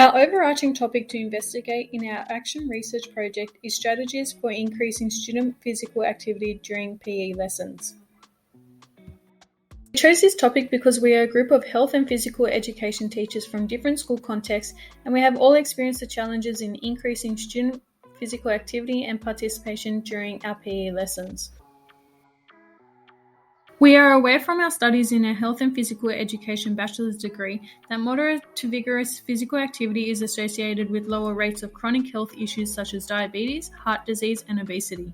Our overarching topic to investigate in our action research project is strategies for increasing student physical activity during PE lessons. We chose this topic because we are a group of health and physical education teachers from different school contexts, and we have all experienced the challenges in increasing student physical activity and participation during our PE lessons. We are aware from our studies in our health and physical education bachelor's degree that moderate to vigorous physical activity is associated with lower rates of chronic health issues such as diabetes, heart disease, and obesity.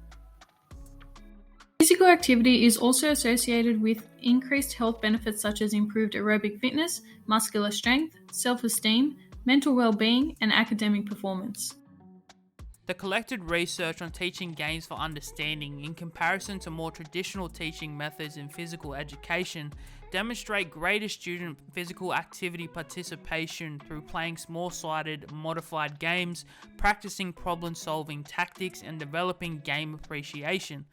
Physical activity is also associated with increased health benefits such as improved aerobic fitness, muscular strength, self-esteem, mental well-being, and academic performance. The collected research on teaching games for understanding in comparison to more traditional teaching methods in physical education demonstrate greater student physical activity participation through playing small-sided modified games, practicing problem-solving tactics, and developing game appreciation.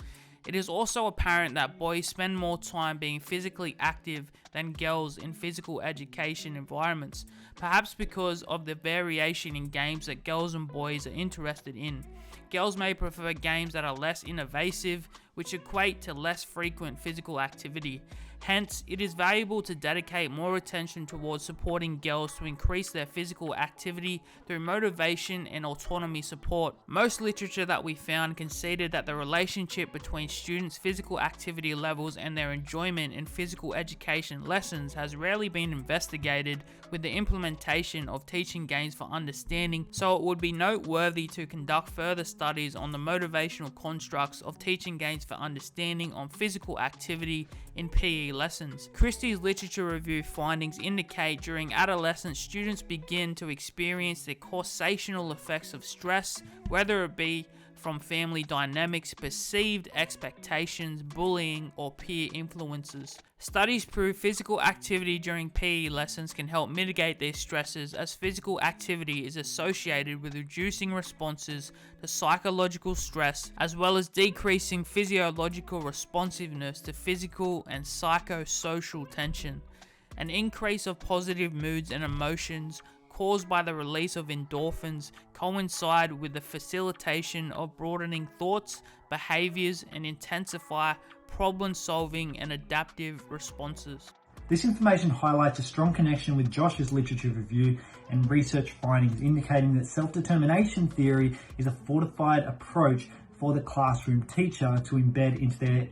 It is also apparent that boys spend more time being physically active than girls in physical education environments, perhaps because of the variation in games that girls and boys are interested in. Girls may prefer games that are less invasive, which equate to less frequent physical activity. Hence, it is valuable to dedicate more attention towards supporting girls to increase their physical activity through motivation and autonomy support. Most literature that we found conceded that the relationship between students' physical activity levels and their enjoyment in physical education lessons has rarely been investigated with the implementation of teaching games for understanding, so it would be noteworthy to conduct further studies on the motivational constructs of teaching games for understanding on physical activity in PE lessons. Christie's literature review findings indicate during adolescence students begin to experience the causational effects of stress, whether it be from family dynamics, perceived expectations, bullying, or peer influences. Studies prove physical activity during PE lessons can help mitigate these stresses, as physical activity is associated with reducing responses to psychological stress, as well as decreasing physiological responsiveness to physical and psychosocial tension. An increase of positive moods and emotions caused by the release of endorphins coincide with the facilitation of broadening thoughts, behaviors, and intensify problem-solving and adaptive responses. This information highlights a strong connection with Josh's literature review and research findings indicating that self-determination theory is a fortified approach for the classroom teacher to embed into their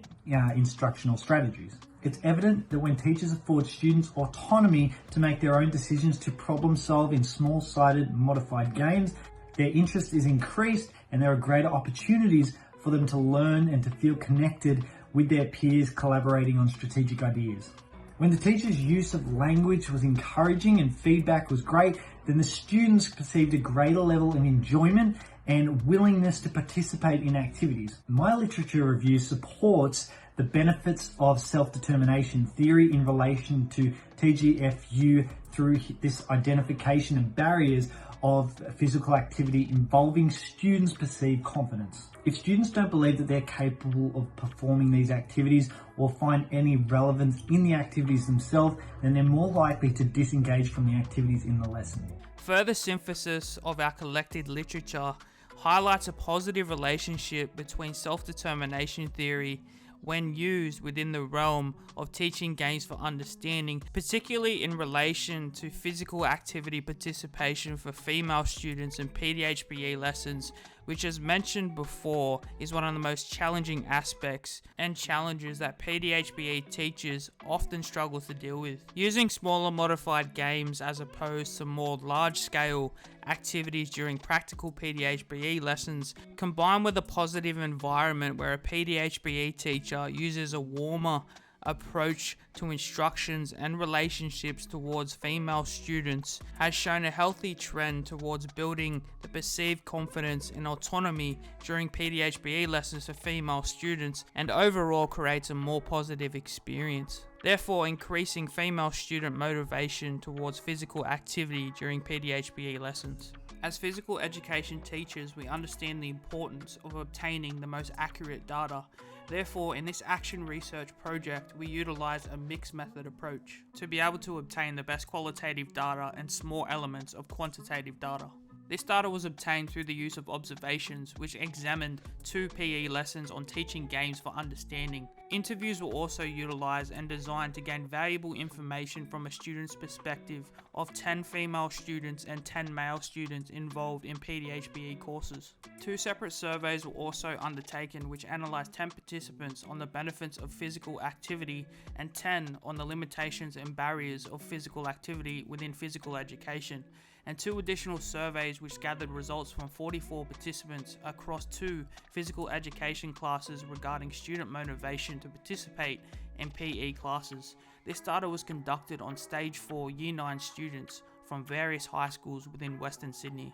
instructional strategies. It's evident that when teachers afford students autonomy to make their own decisions to problem solve in small-sided modified games, their interest is increased and there are greater opportunities for them to learn and to feel connected with their peers collaborating on strategic ideas. When the teacher's use of language was encouraging and feedback was great, then the students perceived a greater level of enjoyment and willingness to participate in activities. My literature review supports the benefits of self-determination theory in relation to TGFU through this identification of barriers of physical activity involving students' perceived confidence. If students don't believe that they're capable of performing these activities or find any relevance in the activities themselves, then they're more likely to disengage from the activities in the lesson. Further synthesis of our collected literature highlights a positive relationship between self-determination theory when used within the realm of teaching games for understanding, particularly in relation to physical activity participation for female students in PDHPE lessons, which, as mentioned before, is one of the most challenging aspects and challenges that PDHPE teachers often struggle to deal with. Using smaller modified games as opposed to more large-scale activities during practical PDHPE lessons, combined with a positive environment where a PDHPE teacher uses a warmer approach to instructions and relationships towards female students, has shown a healthy trend towards building the perceived confidence and autonomy during PDHPE lessons for female students, and overall creates a more positive experience, therefore increasing female student motivation towards physical activity during PDHPE lessons. As physical education teachers, we understand the importance of obtaining the most accurate data Therefore, in this action research project, we utilize a mixed method approach to be able to obtain the best qualitative data and small elements of quantitative data. This data was obtained through the use of observations, which examined 2 PE lessons on teaching games for understanding. Interviews were also utilized and designed to gain valuable information from a student's perspective of 10 female students and 10 male students involved in PDHBE courses. 2 separate surveys were also undertaken which analysed 10 participants on the benefits of physical activity and 10 on the limitations and barriers of physical activity within physical education, and 2 additional surveys which gathered results from 44 participants across 2 physical education classes regarding student motivation to participate in PE classes. This data was conducted on Stage 4 Year 9 students from various high schools within Western Sydney.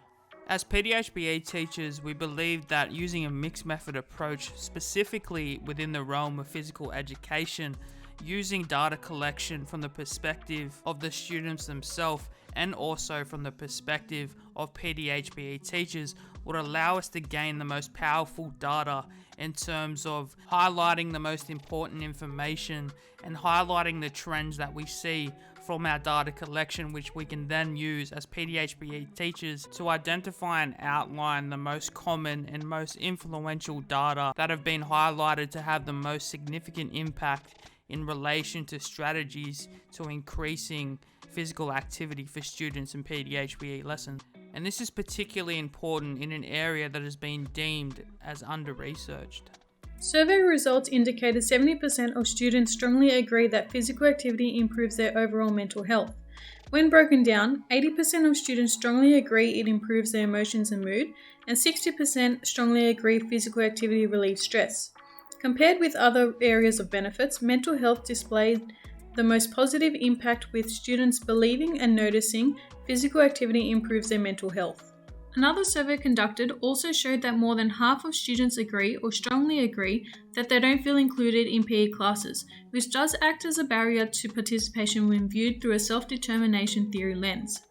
As PDHBE teachers, we believe that using a mixed method approach, specifically within the realm of physical education, using data collection from the perspective of the students themselves and also from the perspective of PDHBE teachers would allow us to gain the most powerful data in terms of highlighting the most important information and highlighting the trends that we see from our data collection, which we can then use as PDHBE teachers to identify and outline the most common and most influential data that have been highlighted to have the most significant impact in relation to strategies to increasing physical activity for students in PDHBE lessons. And this is particularly important in an area that has been deemed as under-researched. Survey results indicated 70% of students strongly agree that physical activity improves their overall mental health. When broken down, 80% of students strongly agree it improves their emotions and mood, and 60% strongly agree physical activity relieves stress. Compared with other areas of benefits, mental health displayed the most positive impact, with students believing and noticing physical activity improves their mental health. Another survey conducted also showed that more than half of students agree or strongly agree that they don't feel included in PE classes, which does act as a barrier to participation when viewed through a self-determination theory lens.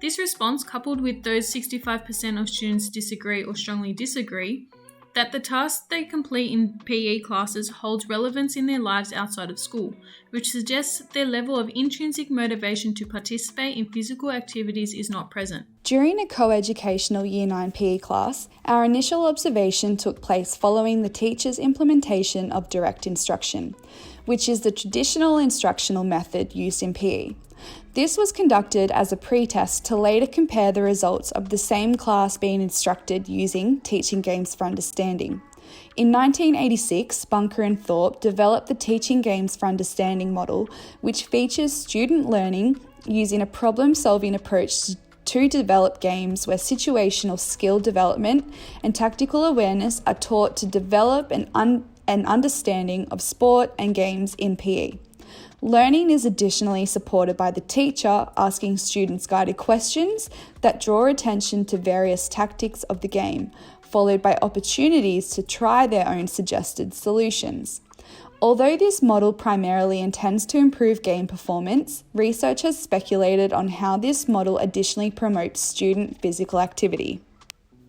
This response, coupled with those 65% of students disagree or strongly disagree, that the tasks they complete in PE classes holds relevance in their lives outside of school, which suggests their level of intrinsic motivation to participate in physical activities is not present. During a co-educational Year 9 PE class, our initial observation took place following the teacher's implementation of direct instruction, which is the traditional instructional method used in PE. This was conducted as a pre-test to later compare the results of the same class being instructed using teaching games for understanding. In 1986, Bunker and Thorpe developed the Teaching Games for Understanding model, which features student learning using a problem-solving approach to develop games where situational skill development and tactical awareness are taught to develop an understanding of sport and games in PE. Learning is additionally supported by the teacher asking students guided questions that draw attention to various tactics of the game, followed by opportunities to try their own suggested solutions. Although this model primarily intends to improve game performance, research has speculated on how this model additionally promotes student physical activity.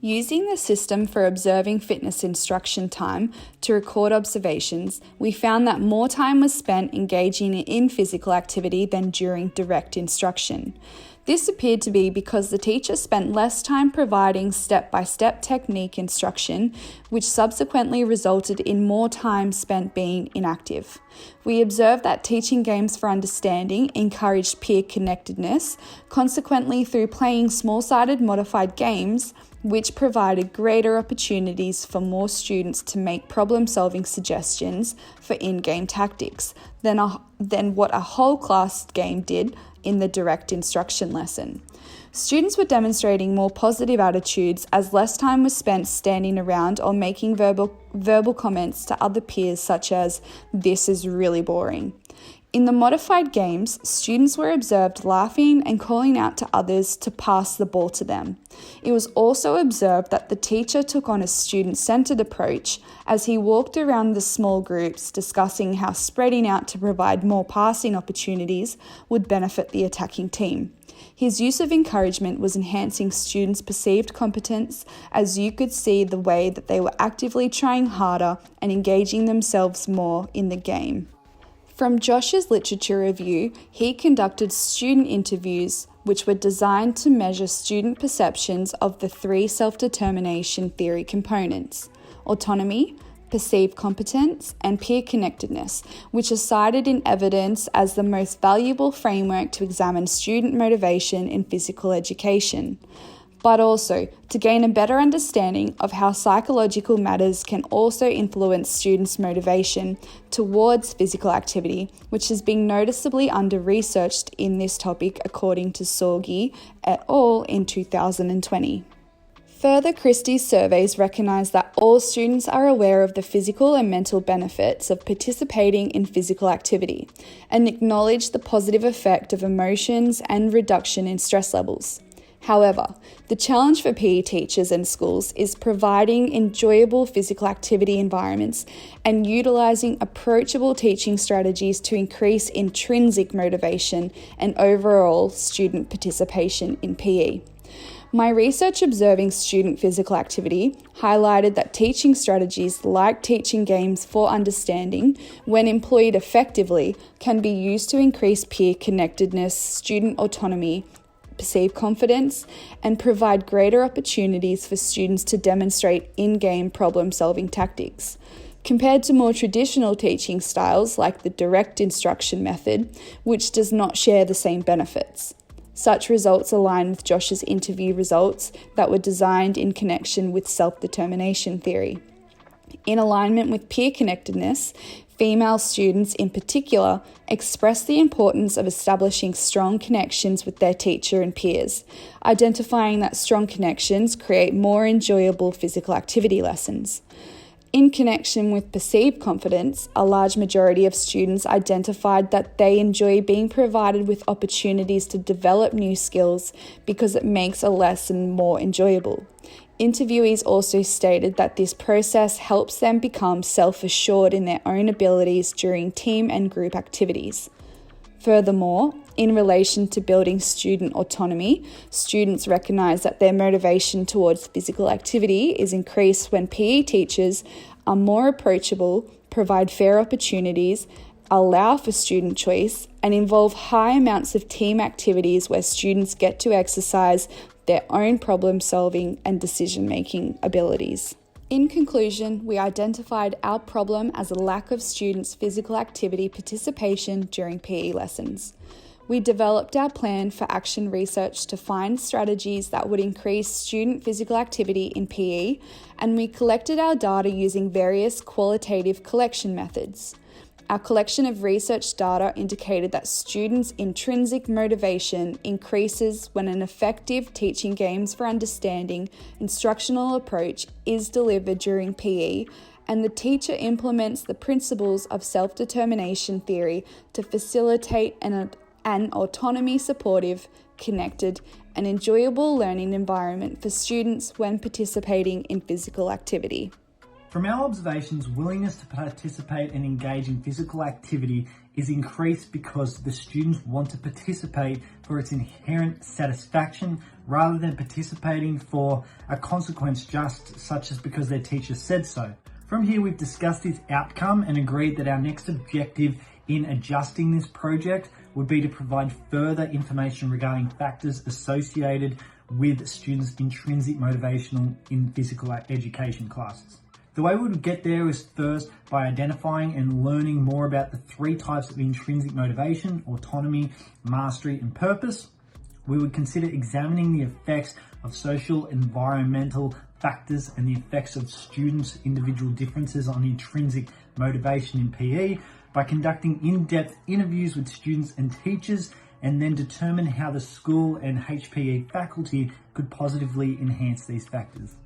Using the system for observing fitness instruction time to record observations, we found that more time was spent engaging in physical activity than during direct instruction. This appeared to be because the teacher spent less time providing step-by-step technique instruction, which subsequently resulted in more time spent being inactive. We observed that teaching games for understanding encouraged peer connectedness, consequently through playing small-sided modified games, which provided greater opportunities for more students to make problem-solving suggestions for in-game tactics than what a whole class game did in the direct instruction lesson. Students were demonstrating more positive attitudes as less time was spent standing around or making verbal comments to other peers such as, "This is really boring." In the modified games, students were observed laughing and calling out to others to pass the ball to them. It was also observed that the teacher took on a student-centered approach as he walked around the small groups discussing how spreading out to provide more passing opportunities would benefit the attacking team. His use of encouragement was enhancing students' perceived competence, as you could see the way that they were actively trying harder and engaging themselves more in the game. From Josh's literature review, he conducted student interviews which were designed to measure student perceptions of the 3 self-determination theory components: autonomy, perceived competence, and peer connectedness, which are cited in evidence as the most valuable framework to examine student motivation in physical education, but also to gain a better understanding of how psychological matters can also influence students' motivation towards physical activity, which has been noticeably under-researched in this topic according to Sorgi et al. In 2020. Further, Christie's surveys recognise that all students are aware of the physical and mental benefits of participating in physical activity and acknowledge the positive effect of emotions and reduction in stress levels. However, the challenge for PE teachers and schools is providing enjoyable physical activity environments and utilising approachable teaching strategies to increase intrinsic motivation and overall student participation in PE. My research observing student physical activity highlighted that teaching strategies like teaching games for understanding, when employed effectively, can be used to increase peer connectedness, student autonomy, perceived confidence, and provide greater opportunities for students to demonstrate in-game problem-solving tactics. Compared to more traditional teaching styles like the direct instruction method, which does not share the same benefits. Such results align with Josh's interview results that were designed in connection with self-determination theory. In alignment with peer connectedness, female students in particular express the importance of establishing strong connections with their teacher and peers, identifying that strong connections create more enjoyable physical activity lessons. In connection with perceived confidence, a large majority of students identified that they enjoy being provided with opportunities to develop new skills because it makes a lesson more enjoyable. Interviewees also stated that this process helps them become self-assured in their own abilities during team and group activities. Furthermore, in relation to building student autonomy, students recognise that their motivation towards physical activity is increased when PE teachers are more approachable, provide fair opportunities, allow for student choice, and involve high amounts of team activities where students get to exercise their own problem-solving and decision-making abilities. In conclusion, we identified our problem as a lack of students' physical activity participation during PE lessons. We developed our plan for action research to find strategies that would increase student physical activity in PE, and we collected our data using various qualitative collection methods. Our collection of research data indicated that students' intrinsic motivation increases when an effective teaching games for understanding instructional approach is delivered during PE, and the teacher implements the principles of self-determination theory to facilitate an autonomy-supportive, connected, and enjoyable learning environment for students when participating in physical activity. From our observations, willingness to participate and engage in physical activity is increased because the students want to participate for its inherent satisfaction rather than participating for a consequence just such as because their teacher said so. From here, we've discussed this outcome and agreed that our next objective in adjusting this project would be to provide further information regarding factors associated with students' intrinsic motivation in physical education classes. The way we would get there is first by identifying and learning more about the 3 types of intrinsic motivation: autonomy, mastery, and purpose. We would consider examining the effects of social, environmental factors and the effects of students' individual differences on intrinsic motivation in PE by conducting in-depth interviews with students and teachers, and then determine how the school and HPE faculty could positively enhance these factors.